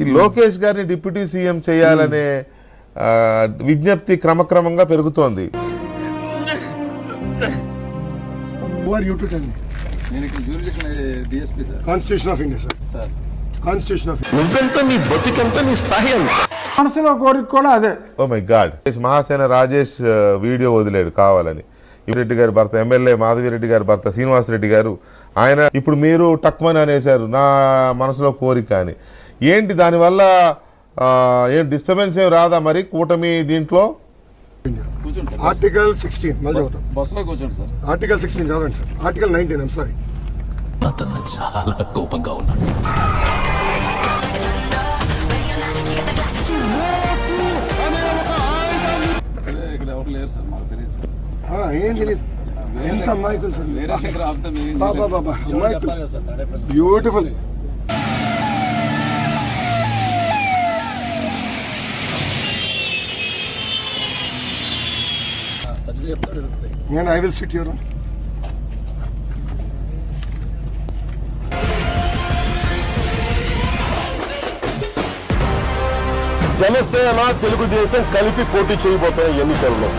ఈ లోకేష్ గారిని deputy CM చేయాలనే విజ్ఞప్తి క్రమక్రమంగా పెరుగుతోంది. మనసులో కోరిక కూడా అదే. Oh my god, Mahasena Rajesh video వదిలేడు కావాలని. రెడ్డి గారి భర్త ఎమ్మెల్యే మాధవిరెడ్డి గారి భర్త శ్రీనివాసరెడ్డి గారు ఆయన ఇప్పుడు మీరు టక్మని అనేశారు నా మనసులో కోరిక అని. ఏంటి దానివల్ల ఏం డిస్టర్బెన్స్ ఏం రాదా మరి కూటమి దీంట్లో? ఆర్టికల్ 16 మళ్ళీ చదువుతాం. బస్సులో కూర్చోండి సార్. ఆర్టికల్ 16 చదవండి సార్. Article 19 I'm sorry. అతను చాలా కోపంగా ఉన్నాడు. ఇక్కడ ఎవరు లేరు సార్, మాకు తెలియదు సార్. ఏం తెలియదు. ఎంత అమాయకులు సార్. వేరే దగ్గర ఆపుతాం మేము. బాబా అమాయకులు. బ్యూటిఫుల్. నేను I will SIT here. Janasena Telugu Desam కలిపి పోటీ చేయబోతున్న ఎన్నికల్లో